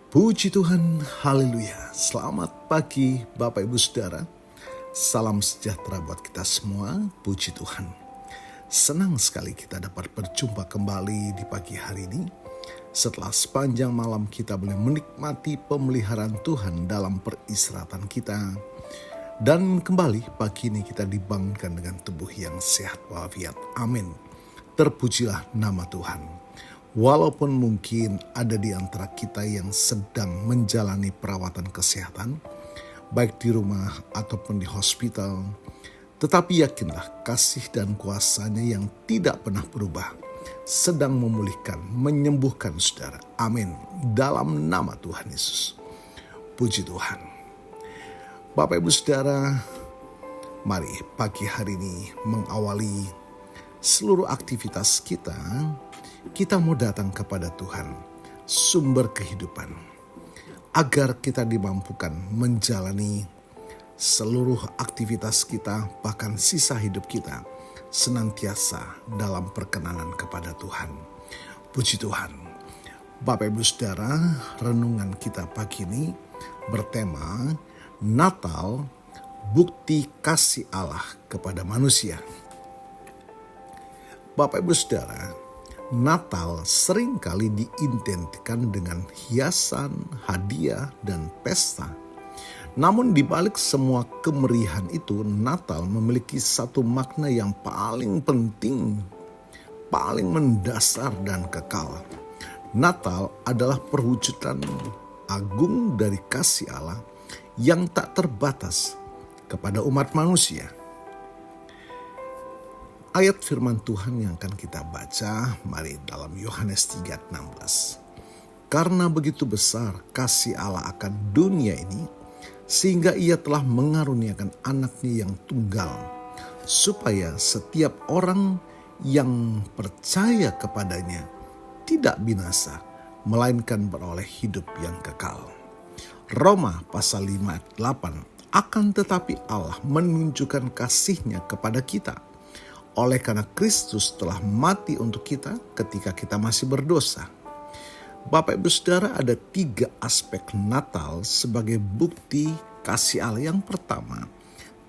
Puji Tuhan, haleluya. Selamat pagi Bapak Ibu Saudara. Salam sejahtera buat kita semua, puji Tuhan. Senang sekali kita dapat berjumpa kembali di pagi hari ini. Setelah sepanjang malam kita boleh menikmati pemeliharaan Tuhan dalam peristirahatan kita. Dan kembali pagi ini kita dibangunkan dengan tubuh yang sehat walafiat. Amin. Terpujilah nama Tuhan. Walaupun mungkin ada di antara kita yang sedang menjalani perawatan kesehatan, baik di rumah ataupun di hospital, tetapi yakinlah kasih dan kuasa-Nya yang tidak pernah berubah, sedang memulihkan, menyembuhkan saudara. Amin. Dalam nama Tuhan Yesus. Puji Tuhan. Bapak Ibu Saudara, mari pagi hari ini mengawali seluruh aktivitas kita mau datang kepada Tuhan, sumber kehidupan, agar kita dimampukan menjalani seluruh aktivitas kita, bahkan sisa hidup kita, senantiasa dalam perkenanan kepada Tuhan. Puji Tuhan. Bapak Ibu Saudara, renungan kita pagi ini bertema Natal, bukti kasih Allah kepada manusia. Bapak Ibu Saudara, Natal seringkali diidentikan dengan hiasan, hadiah, dan pesta. Namun di balik semua kemeriahan itu, Natal memiliki satu makna yang paling penting, paling mendasar dan kekal. Natal adalah perwujudan agung dari kasih Allah yang tak terbatas kepada umat manusia. Ayat firman Tuhan yang akan kita baca, mari dalam Yohanes 3:16. Karena begitu besar kasih Allah akan dunia ini, sehingga Ia telah mengaruniakan anaknya yang tunggal, supaya setiap orang yang percaya kepadanya tidak binasa, melainkan beroleh hidup yang kekal. Roma pasal 5 ayat 8, akan tetapi Allah menunjukkan kasih-Nya kepada kita, oleh karena Kristus telah mati untuk kita ketika kita masih berdosa. Bapak Ibu Saudara, ada 3 aspek Natal sebagai bukti kasih Allah. Yang pertama,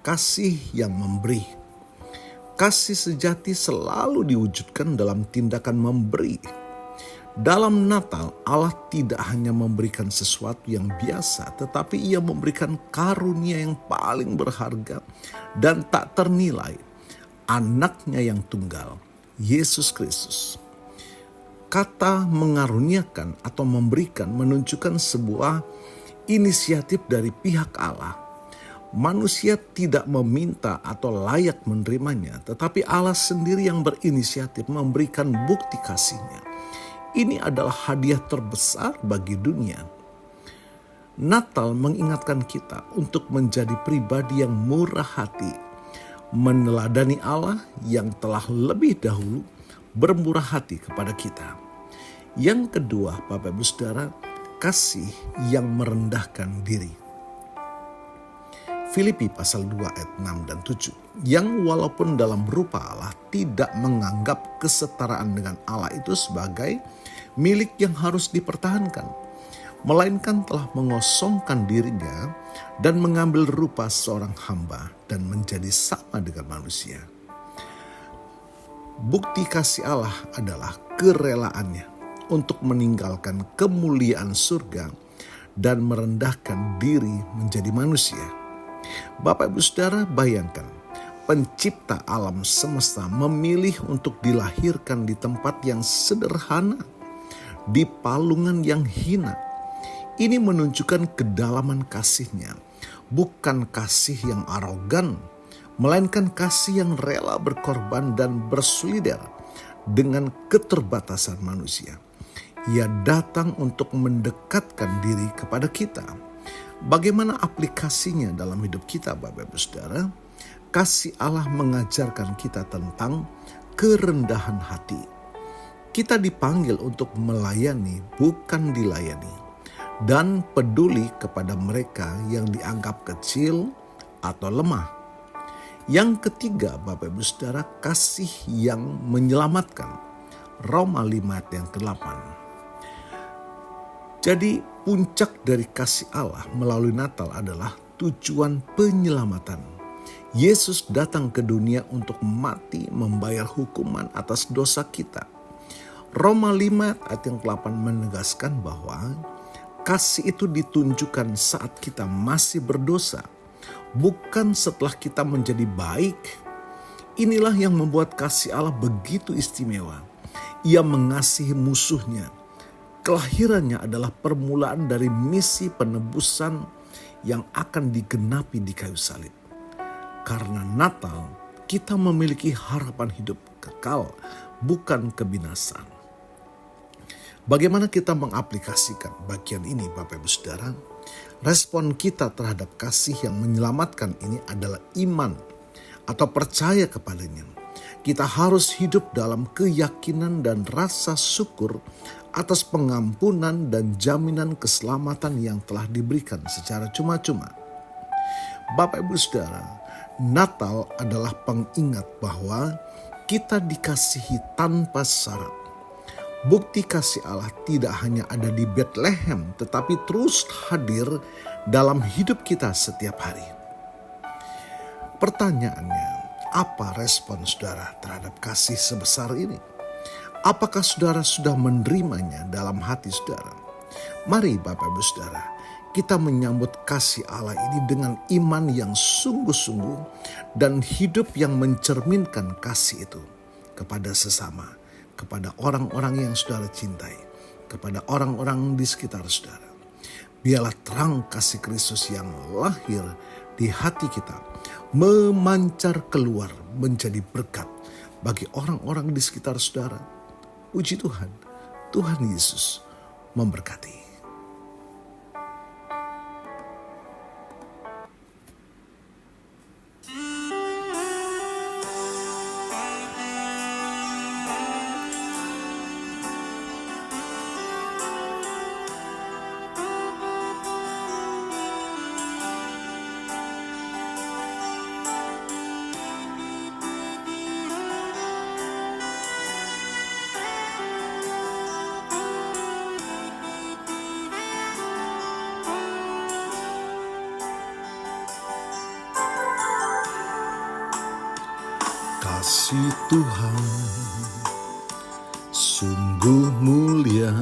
kasih yang memberi. Kasih sejati selalu diwujudkan dalam tindakan memberi. Dalam Natal, Allah tidak hanya memberikan sesuatu yang biasa, tetapi Ia memberikan karunia yang paling berharga dan tak ternilai, Anaknya yang tunggal, Yesus Kristus. Kata mengaruniakan atau memberikan menunjukkan sebuah inisiatif dari pihak Allah. Manusia tidak meminta atau layak menerimanya, tetapi Allah sendiri yang berinisiatif memberikan bukti kasih-Nya. Ini adalah hadiah terbesar bagi dunia. Natal mengingatkan kita untuk menjadi pribadi yang murah hati, meneladani Allah yang telah lebih dahulu bermurah hati kepada kita. Yang kedua, Bapak Ibu Saudara, kasih yang merendahkan diri. Filipi pasal 2 ayat 6 dan 7. Yang walaupun dalam rupa Allah tidak menganggap kesetaraan dengan Allah itu sebagai milik yang harus dipertahankan, melainkan telah mengosongkan dirinya dan mengambil rupa seorang hamba dan menjadi sama dengan manusia. Bukti kasih Allah adalah kerelaannya untuk meninggalkan kemuliaan surga dan merendahkan diri menjadi manusia. Bapak Ibu Saudara, bayangkan pencipta alam semesta memilih untuk dilahirkan di tempat yang sederhana, di palungan yang hina. Ini menunjukkan kedalaman kasih-Nya, bukan kasih yang arogan, melainkan kasih yang rela berkorban dan bersolidar dengan keterbatasan manusia. Ia datang untuk mendekatkan diri kepada kita. Bagaimana aplikasinya dalam hidup kita, Bapak Ibu Saudara? Kasih Allah mengajarkan kita tentang kerendahan hati. Kita dipanggil untuk melayani, bukan dilayani, dan peduli kepada mereka yang dianggap kecil atau lemah. Yang ketiga, Bapak Ibu Saudara, kasih yang menyelamatkan. Roma 5 ayat yang ke-8. Jadi Puncak dari kasih Allah melalui Natal adalah tujuan penyelamatan. Yesus datang ke dunia untuk mati membayar hukuman atas dosa kita. Roma 5 ayat yang 8 menegaskan bahwa kasih itu ditunjukkan saat kita masih berdosa, bukan setelah kita menjadi baik. Inilah yang membuat kasih Allah begitu istimewa. Ia mengasihi musuhnya. Kelahirannya adalah permulaan dari misi penebusan yang akan digenapi di kayu salib. Karena Natal, kita memiliki harapan hidup kekal, bukan kebinasaan. Bagaimana kita mengaplikasikan bagian ini, Bapak Ibu Saudara? Respon kita terhadap kasih yang menyelamatkan ini adalah iman atau percaya kepadanya. Kita harus hidup dalam keyakinan dan rasa syukur atas pengampunan dan jaminan keselamatan yang telah diberikan secara cuma-cuma. Bapak Ibu Saudara, Natal adalah pengingat bahwa kita dikasihi tanpa syarat. Bukti kasih Allah tidak hanya ada di Bethlehem, tetapi terus hadir dalam hidup kita setiap hari. Pertanyaannya, apa respon saudara terhadap kasih sebesar ini? Apakah saudara sudah menerimanya dalam hati saudara? Mari Bapak Ibu Saudara, kita menyambut kasih Allah ini dengan iman yang sungguh-sungguh dan hidup yang mencerminkan kasih itu kepada sesama, kepada orang-orang yang saudara cintai, kepada orang-orang di sekitar saudara. Biarlah terang kasih Kristus yang lahir di hati kita memancar keluar menjadi berkat bagi orang-orang di sekitar saudara. Puji Tuhan, Tuhan Yesus memberkati. Kasih Tuhan sungguh mulia,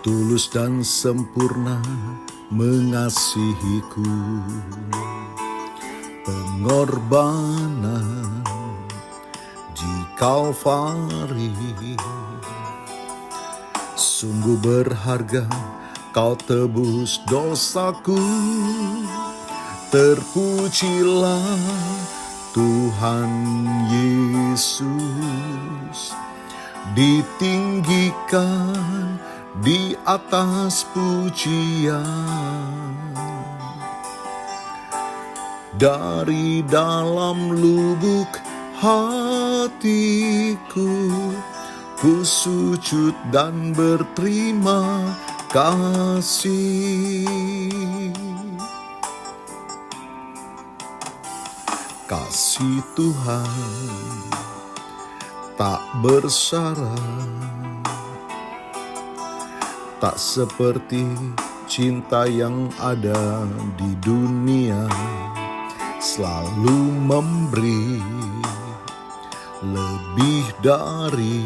tulus dan sempurna mengasihiku. Pengorbanan di Kalvari sungguh berharga, kau tebus dosaku. Terpujilah Tuhan Yesus, ditinggikan di atas pujian. Dari dalam lubuk hatiku, ku sujud dan berterima kasih. Kasih Tuhan tak bersyarat, tak seperti cinta yang ada di dunia. Selalu memberi lebih dari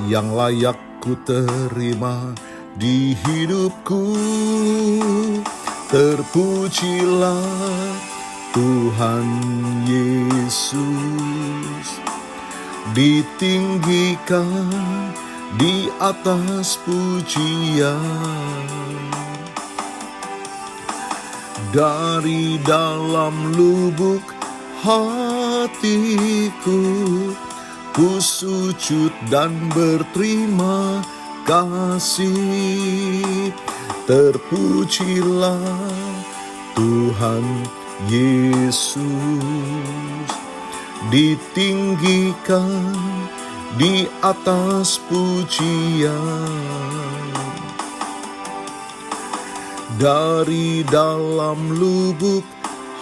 yang layak ku terima di hidupku. Terpujilah Tuhan Yesus, ditinggikan di atas pujian. Dari dalam lubuk hatiku, ku sujud dan berterima kasih. Terpujilah Tuhan Yesus, ditinggikan di atas pujian. Dari dalam lubuk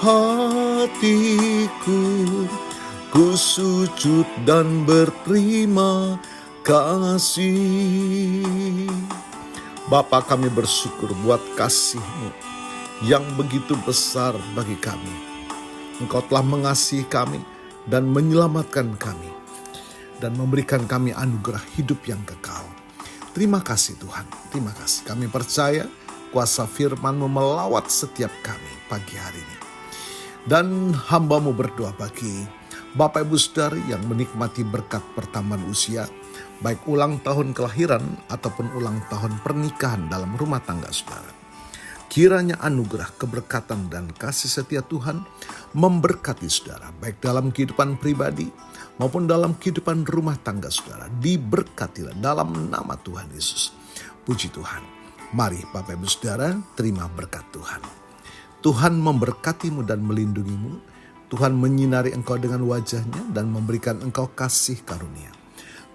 hatiku, ku sujud dan berterima kasih. Bapa, kami bersyukur buat kasih-Mu yang begitu besar bagi kami. Engkau telah mengasihi kami dan menyelamatkan kami dan memberikan kami anugerah hidup yang kekal. Terima kasih Tuhan, terima kasih. Kami percaya kuasa firman-Mu melawat setiap kami pagi hari ini. Dan hamba-Mu berdoa bagi Bapak Ibu Saudari yang menikmati berkat pertambahan usia, baik ulang tahun kelahiran ataupun ulang tahun pernikahan dalam rumah tangga saudara. Kiranya anugerah, keberkatan, dan kasih setia Tuhan memberkati saudara, baik dalam kehidupan pribadi maupun dalam kehidupan rumah tangga saudara. Diberkatilah dalam nama Tuhan Yesus. Puji Tuhan. Mari Bapak Ibu Saudara, terima berkat Tuhan. Tuhan memberkatimu dan melindungimu. Tuhan menyinari engkau dengan wajah-Nya dan memberikan engkau kasih karunia.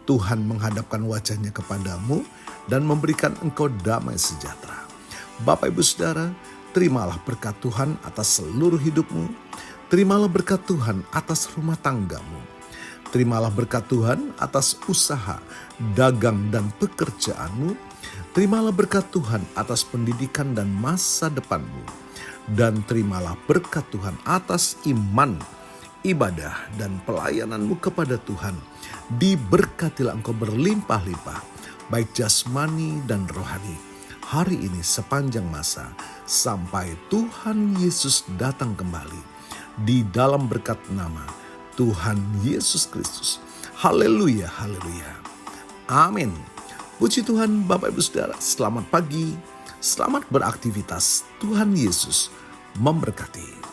Tuhan menghadapkan wajah-Nya kepadamu dan memberikan engkau damai sejahtera. Bapak Ibu Saudara, terimalah berkat Tuhan atas seluruh hidupmu. Terimalah berkat Tuhan atas rumah tanggamu. Terimalah berkat Tuhan atas usaha, dagang, dan pekerjaanmu. Terimalah berkat Tuhan atas pendidikan dan masa depanmu. Dan terimalah berkat Tuhan atas iman, ibadah, dan pelayananmu kepada Tuhan. Diberkatilah engkau berlimpah-limpah, baik jasmani dan rohani, hari ini sepanjang masa, sampai Tuhan Yesus datang kembali. Di dalam berkat nama Tuhan Yesus Kristus. Haleluya, haleluya. Amin. Puji Tuhan Bapak Ibu Saudara, selamat pagi, selamat beraktivitas. Tuhan Yesus memberkati.